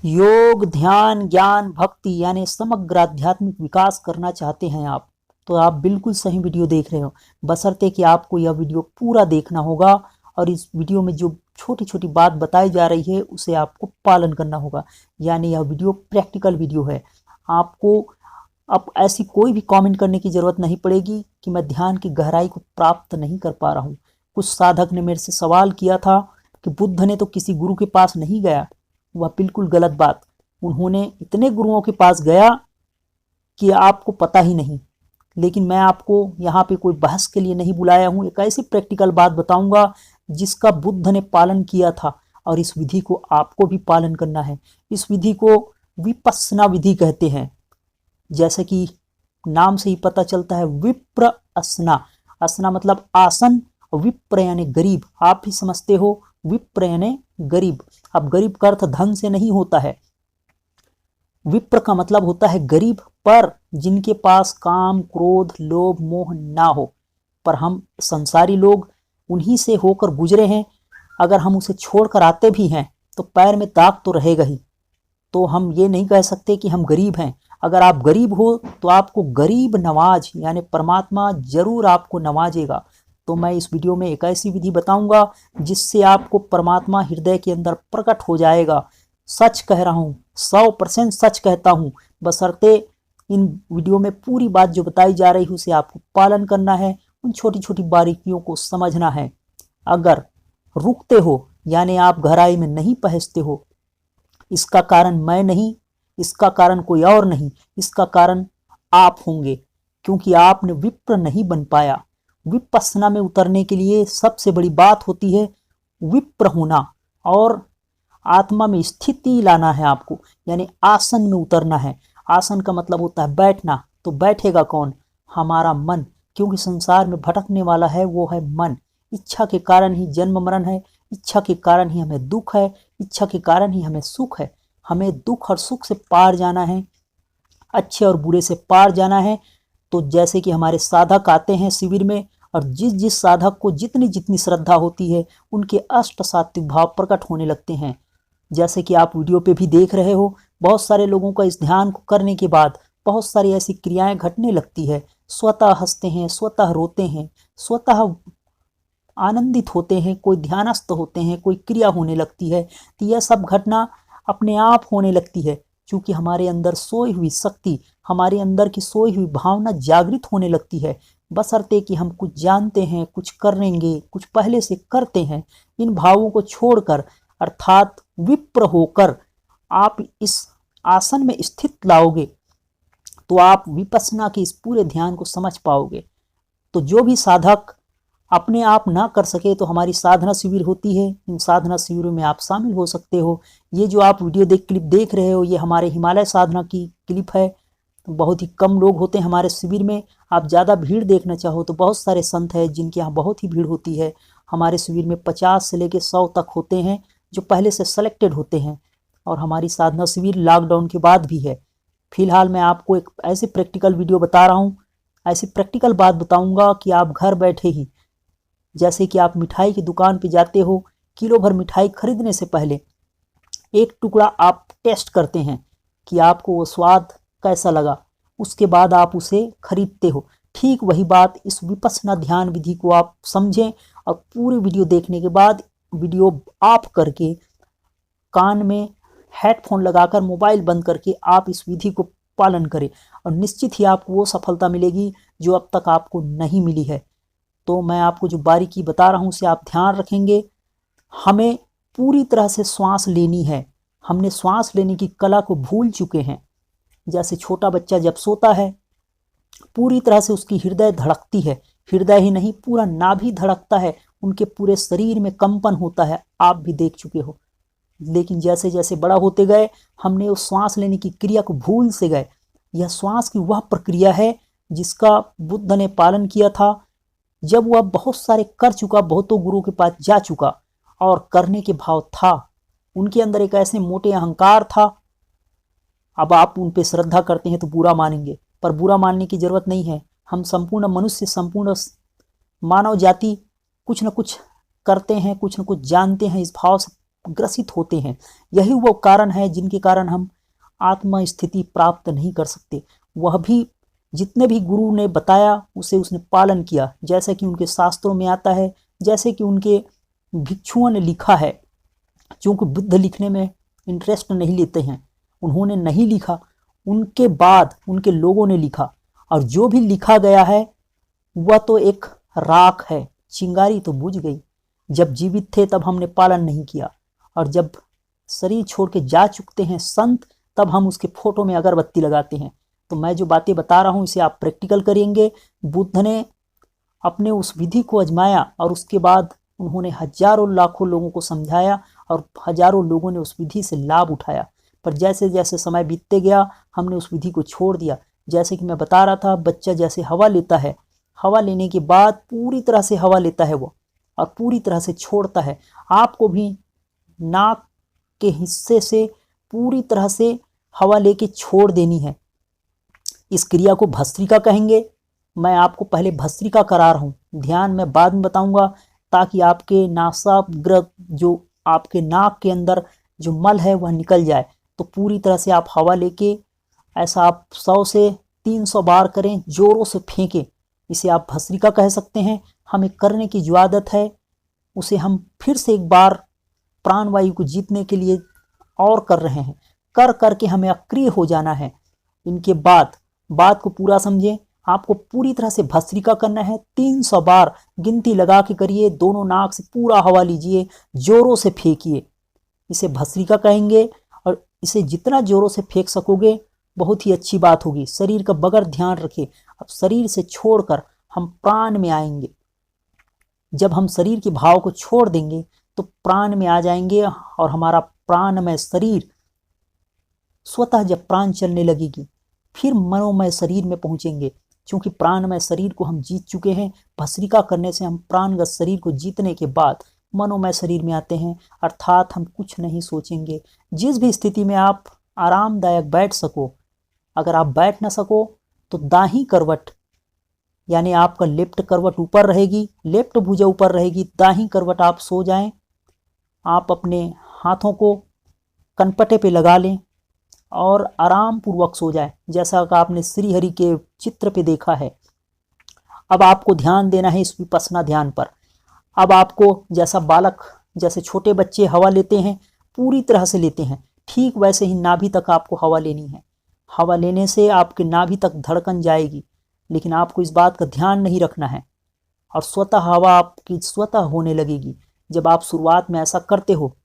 योग, ध्यान, ज्ञान, भक्ति यानी समग्र आध्यात्मिक विकास करना चाहते हैं आप, तो आप बिल्कुल सही वीडियो देख रहे हो। बशर्ते कि आपको यह वीडियो पूरा देखना होगा और इस वीडियो में जो छोटी छोटी बात बताई जा रही है उसे आपको पालन करना होगा। यानी यह वीडियो प्रैक्टिकल वीडियो है। आपको अब ऐसी कोई भी कमेंट करने की जरूरत नहीं पड़ेगी कि मैं ध्यान की गहराई को प्राप्त नहीं कर पा रहा हूँ। कुछ साधक ने मेरे से सवाल किया था कि बुद्ध ने तो किसी गुरु के पास नहीं गया। वह बिल्कुल गलत बात। उन्होंने इतने गुरुओं के पास गया कि आपको पता ही नहीं। लेकिन मैं आपको यहाँ पे कोई बहस के लिए नहीं बुलाया हूँ। एक ऐसी प्रैक्टिकल बात बताऊंगा जिसका बुद्ध ने पालन किया था और इस विधि को आपको भी पालन करना है। इस विधि को विपस्सना विधि कहते हैं। जैसे कि नाम से ही पता चलता है, विप्र असना। असना मतलब आसन, विप्र यानी गरीब। आप भी समझते हो विप्र यानी गरीब। अब गरीब का अर्थ धन से नहीं होता है। विप्र का मतलब होता है गरीब, पर जिनके पास काम, क्रोध, लोभ, मोह ना हो। पर हम संसारी लोग उन्हीं से होकर गुजरे हैं। अगर हम उसे छोड़कर आते भी हैं तो पैर में दाग तो रहेगा ही। तो हम ये नहीं कह सकते कि हम गरीब हैं। अगर आप गरीब हो तो आपको गरीब नवाज यानी परमात्मा जरूर आपको नवाजेगा। तो मैं इस वीडियो में एक ऐसी विधि बताऊंगा जिससे आपको परमात्मा हृदय के अंदर प्रकट हो जाएगा। सच कह रहा हूँ, 100% सच कहता हूँ। बशर्ते इन वीडियो में पूरी बात जो बताई जा रही है उसे आपको पालन करना है, उन छोटी छोटी बारीकियों को समझना है। अगर रुकते हो यानी आप गहराई में नहीं पहुंचते हो, इसका कारण मैं नहीं, इसका कारण कोई और नहीं, इसका कारण आप होंगे, क्योंकि आपने विप्र नहीं बन पाया। विपस्सना में उतरने के लिए सबसे बड़ी बात होती है विप्र होना और आत्मा में स्थिति लाना है आपको, यानी आसन में उतरना है। आसन का मतलब होता है बैठना। तो बैठेगा कौन? हमारा मन, क्योंकि संसार में भटकने वाला है वो है मन। इच्छा के कारण ही जन्म मरण है, इच्छा के कारण ही हमें दुख है, इच्छा के कारण ही हमें सुख है। हमें दुख और सुख से पार जाना है, अच्छे और बुरे से पार जाना है। तो जैसे कि हमारे साधक आते हैं शिविर में, और जिस जिस साधक को जितनी जितनी श्रद्धा होती है उनके अष्ट सात्विक भाव प्रकट होने लगते हैं। जैसे कि आप वीडियो पे भी देख रहे हो, बहुत सारे लोगों का इस ध्यान को करने के बाद बहुत सारी ऐसी क्रियाएं घटने लगती है। स्वतः हंसते हैं, स्वतः रोते हैं, स्वतः आनंदित होते हैं, कोई ध्यानस्थ होते हैं, कोई क्रिया होने लगती है। तो यह सब घटना अपने आप होने लगती है, क्योंकि हमारे अंदर सोई हुई शक्ति, हमारे अंदर की सोई हुई भावना जागृत होने लगती है। बशर्ते कि हम कुछ जानते हैं, कुछ करेंगे, कुछ पहले से करते हैं। इन भावों को छोड़कर अर्थात विप्र होकर आप इस आसन में स्थित लाओगे तो आप विपस्सना के इस पूरे ध्यान को समझ पाओगे। तो जो भी साधक अपने आप ना कर सके तो हमारी साधना शिविर होती है, इन साधना शिविरों में आप शामिल हो सकते हो। ये जो आप वीडियो क्लिप देख रहे हो ये हमारे हिमालय साधना की क्लिप है। बहुत ही कम लोग होते हैं हमारे शिविर में। आप ज़्यादा भीड़ देखना चाहो तो बहुत सारे संत हैं जिनके यहाँ बहुत ही भीड़ होती है। हमारे शिविर में 50 से लेकर 100 तक होते हैं जो पहले से सेलेक्टेड होते हैं। और हमारी साधना शिविर लॉकडाउन के बाद भी है। फिलहाल मैं आपको एक ऐसी प्रैक्टिकल वीडियो बता रहा हूँ, ऐसी प्रैक्टिकल बात बताऊँगा कि आप घर बैठे ही, जैसे कि आप मिठाई की दुकान पे जाते हो, किलो भर मिठाई खरीदने से पहले एक टुकड़ा आप टेस्ट करते हैं कि आपको वो स्वाद कैसा लगा, उसके बाद आप उसे खरीदते हो। ठीक वही बात इस विपस्सना ध्यान विधि को आप समझें और पूरी वीडियो देखने के बाद वीडियो ऑफ करके कान में हेडफोन लगाकर मोबाइल बंद करके आप इस विधि को पालन करें और निश्चित ही आपको वो सफलता मिलेगी जो अब तक आपको नहीं मिली है। तो मैं आपको जो बारीकी बता रहा हूँ उसे आप ध्यान रखेंगे। हमें पूरी तरह से श्वास लेनी है। हमने श्वास लेने की कला को भूल चुके हैं। जैसे छोटा बच्चा जब सोता है पूरी तरह से उसकी हृदय धड़कती है, हृदय ही नहीं पूरा नाभि धड़कता है, उनके पूरे शरीर में कंपन होता है, आप भी देख चुके हो। लेकिन जैसे जैसे बड़ा होते गए हमने उस श्वास लेने की क्रिया को भूल से गए। यह श्वास की वह प्रक्रिया है जिसका बुद्ध ने पालन किया था। जब वह बहुत सारे कर चुका, बहुतों गुरु के पास जा चुका और करने के भाव था, उनके अंदर एक ऐसे मोटे अहंकार था। अब आप उन पे श्रद्धा करते हैं तो बुरा मानेंगे, पर बुरा मानने की जरूरत नहीं है। हम संपूर्ण मनुष्य, संपूर्ण मानव जाति कुछ न कुछ करते हैं, कुछ न कुछ जानते हैं, इस भाव से ग्रसित होते हैं। यही वो कारण है जिनके कारण हम आत्म स्थिति प्राप्त नहीं कर सकते। वह भी जितने भी गुरु ने बताया उसे उसने पालन किया, जैसे कि उनके शास्त्रों में आता है, जैसे कि उनके भिक्षुओं ने लिखा है। क्योंकि बुद्ध लिखने में इंटरेस्ट नहीं लेते हैं, उन्होंने नहीं लिखा, उनके बाद उनके लोगों ने लिखा। और जो भी लिखा गया है वह तो एक राख है, चिंगारी तो बुझ गई। जब जीवित थे तब हमने पालन नहीं किया, और जब शरीर छोड़ के जा चुकते हैं संत, तब हम उसके फोटो में अगरबत्ती लगाते हैं। तो मैं जो बातें बता रहा हूँ इसे आप प्रैक्टिकल करेंगे। बुद्ध ने अपने उस विधि को आजमाया और उसके बाद उन्होंने हजारों लाखों लोगों को समझाया और हजारों लोगों ने उस विधि से लाभ उठाया। पर जैसे जैसे समय बीतते गया हमने उस विधि को छोड़ दिया। जैसे कि मैं बता रहा था, बच्चा जैसे हवा लेता है, हवा लेने के बाद पूरी तरह से हवा लेता है वो, और पूरी तरह से छोड़ता है। आपको भी नाक के हिस्से से पूरी तरह से हवा लेके छोड़ देनी है। इस क्रिया को भस्त्रिका कहेंगे। मैं आपको पहले भस्त्रिका करा रहा हूँ, ध्यान मैं बाद में बताऊंगा, ताकि आपके नासाग्र जो आपके नाक के अंदर जो मल है वह निकल जाए। तो पूरी तरह से आप हवा लेके ऐसा आप 100 से 300 बार करें, जोरों से फेंकें। इसे आप भस्त्रिका कह सकते हैं। हमें करने की जो आदत है उसे हम फिर से एक बार प्राणवायु को जीतने के लिए और कर रहे हैं। कर करके हमें अक्रिय हो जाना है। इनके बाद बात को पूरा समझें। आपको पूरी तरह से भस्त्रिका करना है। 300 बार गिनती लगा के करिए, दोनों नाक से पूरा हवा लीजिए, जोरों से फेंकिए। इसे भस्त्रिका कहेंगे। और इसे जितना जोरों से फेंक सकोगे बहुत ही अच्छी बात होगी। शरीर का बगैर ध्यान रखें। अब शरीर से छोड़कर हम प्राण में आएंगे। जब हम शरीर के भाव को छोड़ देंगे तो प्राण में आ जाएंगे, और हमारा प्राणमय शरीर स्वतः जब प्राण चलने लगेगी फिर मनोमय शरीर में पहुंचेंगे। क्योंकि प्राणमय शरीर को हम जीत चुके हैं। भस्त्रिका करने से हम प्राणगत शरीर को जीतने के बाद मनोमय शरीर में आते हैं, अर्थात हम कुछ नहीं सोचेंगे। जिस भी स्थिति में आप आरामदायक बैठ सको, अगर आप बैठ ना सको तो दाहिनी करवट, यानी आपका लेफ्ट करवट ऊपर रहेगी, लेफ्ट भुजा ऊपर रहेगी, दाहिनी करवट आप सो जाएं। आप अपने हाथों को कनपटे पे लगा लें और आराम पूर्वक सो जाए, जैसा कि आपने श्री हरि के चित्र पे देखा है। अब आपको ध्यान देना है इस विपश्यना ध्यान पर। अब आपको जैसा बालक, जैसे छोटे बच्चे हवा लेते हैं, पूरी तरह से लेते हैं, ठीक वैसे ही नाभि तक आपको हवा लेनी है। हवा लेने से आपके नाभि तक धड़कन जाएगी, लेकिन आपको इस बात का ध्यान नहीं रखना है, और स्वतः हवा आपकी स्वतः होने लगेगी। जब आप शुरुआत में ऐसा करते हो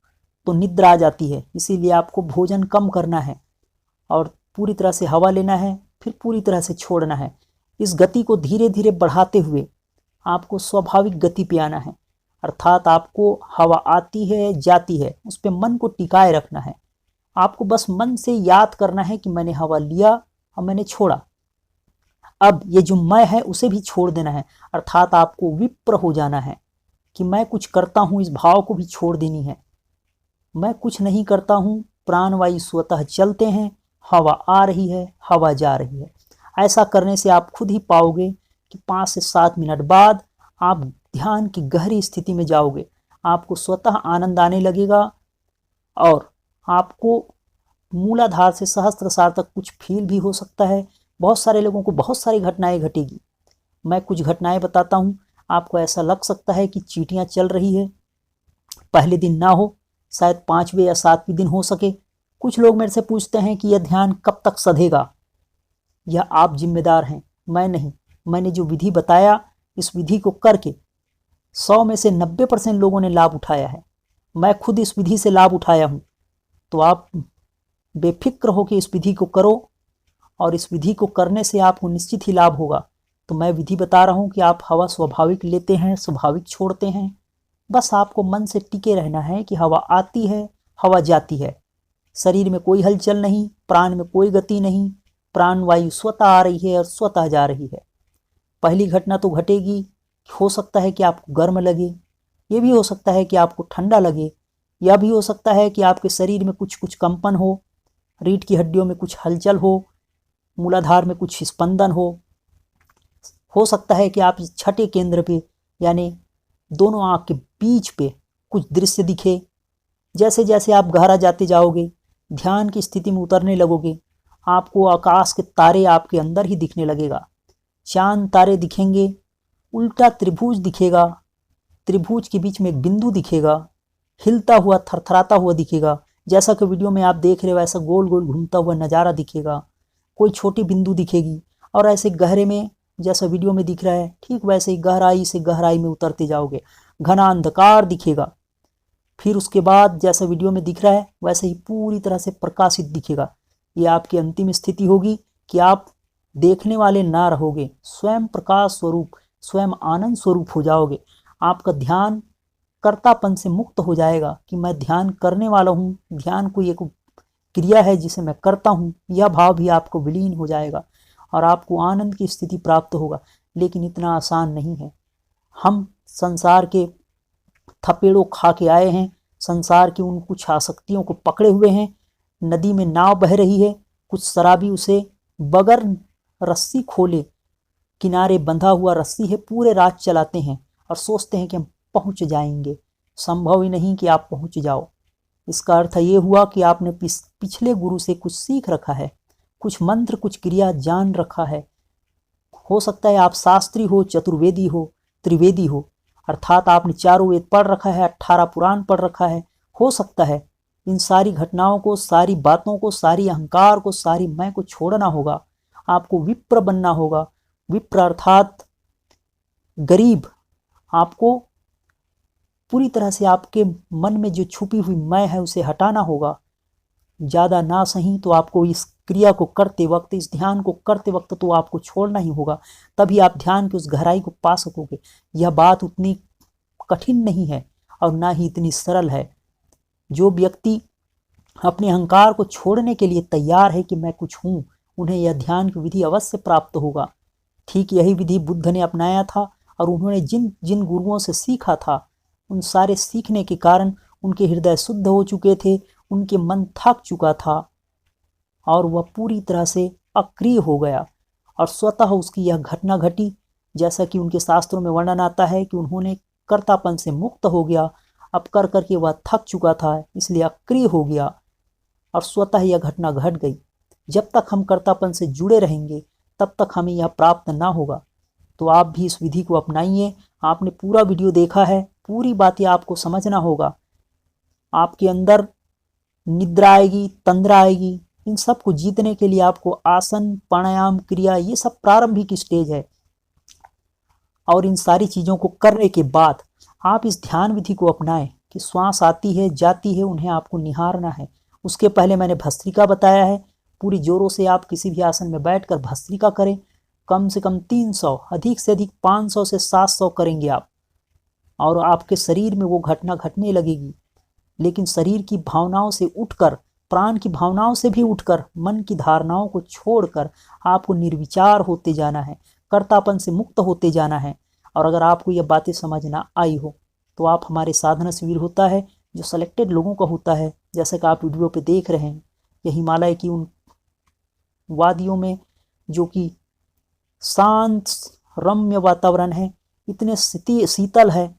तो निद्रा आ जाती है, इसीलिए आपको भोजन कम करना है और पूरी तरह से हवा लेना है, फिर पूरी तरह से छोड़ना है। इस गति को धीरे धीरे बढ़ाते हुए आपको स्वाभाविक गति पे आना है, अर्थात आपको हवा आती है जाती है उस पर मन को टिकाए रखना है। आपको बस मन से याद करना है कि मैंने हवा लिया और मैंने छोड़ा। अब ये जो मैं है उसे भी छोड़ देना है, अर्थात आपको विप्र हो जाना है कि मैं कुछ करता हूँ, इस भाव को भी छोड़ देनी है। मैं कुछ नहीं करता हूँ, प्राणवायु स्वतः चलते हैं, हवा आ रही है, हवा जा रही है। ऐसा करने से आप खुद ही पाओगे कि 5 से 7 मिनट बाद आप ध्यान की गहरी स्थिति में जाओगे। आपको स्वतः आनंद आने लगेगा और आपको मूलाधार से सहस्त्रसार तक कुछ फील भी हो सकता है। बहुत सारे लोगों को बहुत सारी घटनाएं घटेगी। मैं कुछ घटनाएं बताता हूँ, आपको ऐसा लग सकता है कि चींटियां चल रही है। पहले दिन ना हो, शायद 5वें या 7वें दिन हो सके। कुछ लोग मेरे से पूछते हैं कि यह ध्यान कब तक सधेगा। यह आप जिम्मेदार हैं, मैं नहीं। मैंने जो विधि बताया, इस विधि को करके 100 में से 90% लोगों ने लाभ उठाया है। मैं खुद इस विधि से लाभ उठाया हूँ। तो आप बेफिक्र होकर इस विधि को करो, और इस विधि को करने से आपको निश्चित ही लाभ होगा। तो मैं विधि बता रहा हूँ कि आप हवा स्वाभाविक लेते हैं, स्वाभाविक छोड़ते हैं। बस आपको मन से टिके रहना है कि हवा आती है, हवा जाती है। शरीर में कोई हलचल नहीं, प्राण में कोई गति नहीं, प्राण वायु स्वतः आ रही है और स्वतः जा रही है। पहली घटना तो घटेगी, हो सकता है कि आपको गर्म लगे, ये भी हो सकता है कि आपको ठंडा लगे, यह भी हो सकता है कि आपके शरीर में कुछ कुछ कंपन हो, रीढ़ की हड्डियों में कुछ हलचल हो, मूलाधार में कुछ स्पंदन हो सकता है कि आप इस छठे केंद्र पे, यानी दोनों आंख के बीच पे कुछ दृश्य दिखे, जैसे जैसे आप गहरा जाते जाओगे, ध्यान की स्थिति में उतरने लगोगे, आपको आकाश के तारे आपके अंदर ही दिखने लगेगा। चांद तारे दिखेंगे, उल्टा त्रिभुज दिखेगा, त्रिभुज के बीच में एक बिंदु दिखेगा, हिलता हुआ थरथराता हुआ दिखेगा। जैसा कि वीडियो में आप देख रहे हो वैसा गोल गोल घूमता हुआ नज़ारा दिखेगा। कोई छोटी बिंदु दिखेगी और ऐसे गहरे में जैसा वीडियो में दिख रहा है ठीक वैसे ही गहराई से गहराई में उतरते जाओगे। घना अंधकार दिखेगा, फिर उसके बाद जैसा वीडियो में दिख रहा है वैसे ही पूरी तरह से प्रकाशित दिखेगा। ये आपकी अंतिम स्थिति होगी कि आप देखने वाले ना रहोगे, स्वयं प्रकाश स्वरूप, स्वयं आनंद स्वरूप हो जाओगे। आपका ध्यान कर्तापन से मुक्त हो जाएगा कि मैं ध्यान करने वाला हूँ, ध्यान कोई एक क्रिया है जिसे मैं करता हूँ, यह भाव भी आपको विलीन हो जाएगा और आपको आनंद की स्थिति प्राप्त होगा। लेकिन इतना आसान नहीं है। हम संसार के थपेड़ों खा के आए हैं, संसार की उन कुछ आसक्तियों को पकड़े हुए हैं। नदी में नाव बह रही है, कुछ शराबी उसे बगैर रस्सी खोले, किनारे बंधा हुआ रस्सी है, पूरे रात चलाते हैं और सोचते हैं कि हम पहुंच जाएंगे। संभव ही नहीं कि आप पहुंच जाओ। इसका अर्थ ये हुआ कि आपने पिछले गुरु से कुछ सीख रखा है, कुछ मंत्र कुछ क्रिया जान रखा है। हो सकता है आप शास्त्री हो, चतुर्वेदी हो, त्रिवेदी हो, अर्थात आपने चारों वेद पढ़ रखा है, 18 पुराण पढ़ रखा है। हो सकता है इन सारी घटनाओं को, सारी बातों को, सारी अहंकार को, सारी मैं को छोड़ना होगा। आपको विप्र बनना होगा। विप्र अर्थात गरीब। आपको पूरी तरह से आपके मन में जो छुपी हुई मैं है उसे हटाना होगा। ज़्यादा ना सही तो आपको इस क्रिया को करते वक्त, इस ध्यान को करते वक्त तो आपको छोड़ना ही होगा, तभी आप ध्यान की उस गहराई को पा सकोगे। यह बात उतनी कठिन नहीं है और ना ही इतनी सरल है। जो व्यक्ति अपने अहंकार को छोड़ने के लिए तैयार है कि मैं कुछ हूँ, उन्हें यह ध्यान की विधि अवश्य प्राप्त होगा। ठीक यही विधि बुद्ध ने अपनाया था और उन्होंने जिन जिन गुरुओं से सीखा था, उन सारे सीखने के कारण उनके हृदय शुद्ध हो चुके थे, उनके मन थक चुका था और वह पूरी तरह से अक्रिय हो गया और स्वतः उसकी यह घटना घटी। जैसा कि उनके शास्त्रों में वर्णन आता है कि उन्होंने कर्तापन से मुक्त हो गया। अब कर करके वह थक चुका था, इसलिए अक्रिय हो गया और स्वतः यह घटना घट गई। जब तक हम कर्तापन से जुड़े रहेंगे तब तक हमें यह प्राप्त ना होगा। तो आप भी इस विधि को अपनाइए। आपने पूरा वीडियो देखा है, पूरी बातें आपको समझना होगा। आपके अंदर निद्रा आएगी, तंद्रा आएगी, इन सब को जीतने के लिए आपको आसन, प्राणायाम, क्रिया, ये सब प्रारंभिक स्टेज है। और इन सारी चीज़ों को करने के बाद आप इस ध्यान विधि को अपनाएं कि श्वास आती है, जाती है, उन्हें आपको निहारना है। उसके पहले मैंने भस्त्रिका बताया है। पूरी जोरों से आप किसी भी आसन में बैठकर भस्त्रिका करें। कम से कम 300, अधिक से अधिक 500 से 700 करेंगे आप, और आपके शरीर में वो घटना घटने लगेगी। लेकिन शरीर की भावनाओं से उठकर, प्राण की भावनाओं से भी उठकर, मन की धारणाओं को छोड़कर आपको निर्विचार होते जाना है, कर्तापन से मुक्त होते जाना है। और अगर आपको ये बातें समझ ना आई हो तो आप हमारे साधना शिविर होता है जो सेलेक्टेड लोगों का होता है, जैसे कि आप वीडियो पे देख रहे हैं। ये हिमालय की उन वादियों में जो कि शांत रम्य वातावरण है, इतने शीतल है।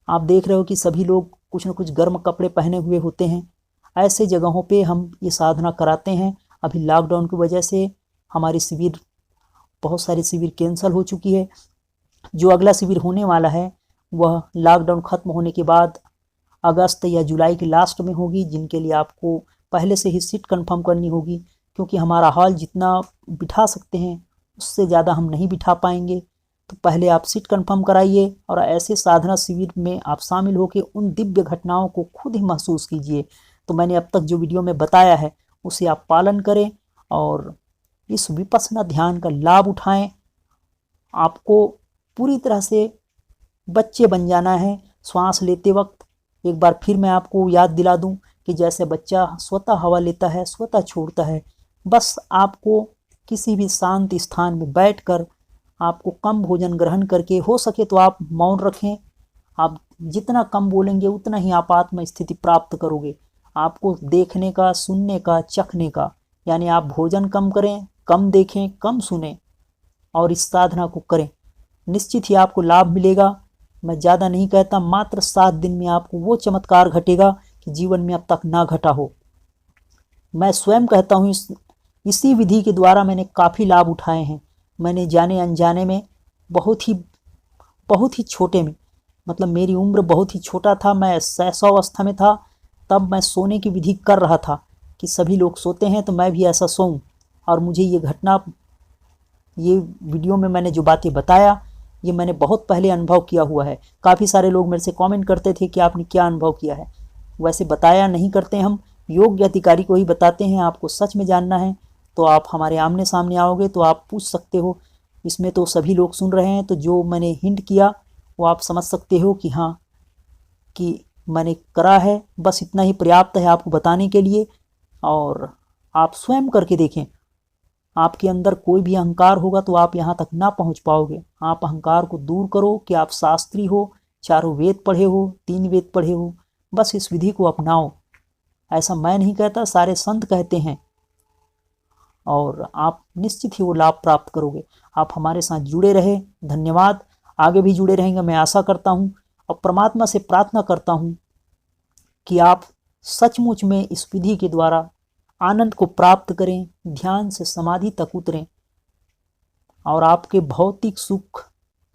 आप देख रहे हो कि सभी लोग कुछ न कुछ गर्म कपड़े पहने हुए होते हैं। ऐसे जगहों पे हम ये साधना कराते हैं। अभी लॉकडाउन की वजह से हमारी शिविर, बहुत सारी शिविर कैंसिल हो चुकी है। जो अगला शिविर होने वाला है वह लॉकडाउन ख़त्म होने के बाद अगस्त या जुलाई के लास्ट में होगी, जिनके लिए आपको पहले से ही सीट कंफर्म करनी होगी, क्योंकि हमारा हॉल जितना बिठा सकते हैं उससे ज़्यादा हम नहीं बिठा पाएंगे। तो पहले आप सीट कंफर्म कराइए और ऐसे साधना शिविर में आप शामिल होकर उन दिव्य घटनाओं को खुद ही महसूस कीजिए। तो मैंने अब तक जो वीडियो में बताया है उसे आप पालन करें और इस विपश्यना ध्यान का लाभ उठाएं। आपको पूरी तरह से बच्चे बन जाना है। श्वास लेते वक्त एक बार फिर मैं आपको याद दिला दूं कि जैसे बच्चा स्वतः हवा लेता है, स्वतः छोड़ता है, बस आपको किसी भी शांत स्थान में बैठकर आपको कम भोजन ग्रहण करके, हो सके तो आप मौन रखें। आप जितना कम बोलेंगे उतना ही आप आत्म स्थिति प्राप्त करोगे। आपको देखने का, सुनने का, चखने का, यानी आप भोजन कम करें, कम देखें, कम सुने और इस साधना को करें। निश्चित ही आपको लाभ मिलेगा। मैं ज़्यादा नहीं कहता, मात्र 7 दिन में आपको वो चमत्कार घटेगा कि जीवन में अब तक ना घटा हो। मैं स्वयं कहता हूँ इसी विधि के द्वारा मैंने काफ़ी लाभ उठाए हैं। मैंने जाने अनजाने में बहुत ही छोटे में, मतलब मेरी उम्र बहुत ही छोटा था, मैं शैशवावस्था में था, तब मैं सोने की विधि कर रहा था कि सभी लोग सोते हैं तो मैं भी ऐसा सोऊं। और मुझे ये घटना, ये वीडियो में मैंने जो बातें बताया, ये मैंने बहुत पहले अनुभव किया हुआ है। काफ़ी सारे लोग मेरे से कमेंट करते थे कि आपने क्या अनुभव किया है। वैसे बताया नहीं करते हम, योग्य अधिकारी को ही बताते हैं। आपको सच में जानना है तो आप हमारे आमने सामने आओगे तो आप पूछ सकते हो। इसमें तो सभी लोग सुन रहे हैं, तो जो मैंने हिंट किया वो आप समझ सकते हो कि हाँ, कि मैंने करा है। बस इतना ही पर्याप्त है आपको बताने के लिए। और आप स्वयं करके देखें। आपके अंदर कोई भी अहंकार होगा तो आप यहाँ तक ना पहुँच पाओगे। आप अहंकार को दूर करो कि आप शास्त्री हो, चारों वेद पढ़े हो, 3 वेद पढ़े हो, बस इस विधि को अपनाओ। ऐसा मैं नहीं कहता, सारे संत कहते हैं, और आप निश्चित ही वो लाभ प्राप्त करोगे। आप हमारे साथ जुड़े रहे, धन्यवाद। आगे भी जुड़े रहेंगे मैं आशा करता हूँ, और परमात्मा से प्रार्थना करता हूँ कि आप सचमुच में इस विधि के द्वारा आनंद को प्राप्त करें, ध्यान से समाधि तक उतरें, और आपके भौतिक सुख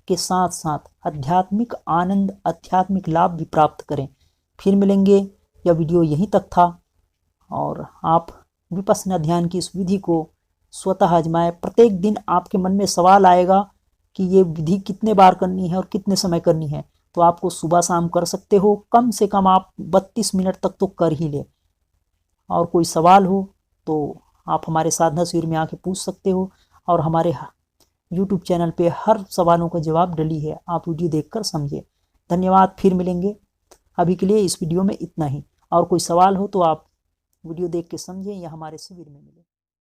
के साथ साथ आध्यात्मिक आनंद, आध्यात्मिक लाभ भी प्राप्त करें। फिर मिलेंगे। यह वीडियो यहीं तक था, और आप विपश्यना ध्यान की इस विधि को स्वतः आजमाएं। प्रत्येक दिन आपके मन में सवाल आएगा कि ये विधि कितने बार करनी है और कितने समय करनी है, तो आपको सुबह शाम कर सकते हो। कम से कम आप 32 मिनट तक तो कर ही ले। और कोई सवाल हो तो आप हमारे साधना शिविर में आके पूछ सकते हो, और हमारे YouTube चैनल पे हर सवालों का जवाब डली है, आप वीडियो देखकर समझिए। धन्यवाद, फिर मिलेंगे। अभी के लिए इस वीडियो में इतना ही। और कोई सवाल हो तो आप वीडियो देख के समझें या हमारे शिविर में मिलें।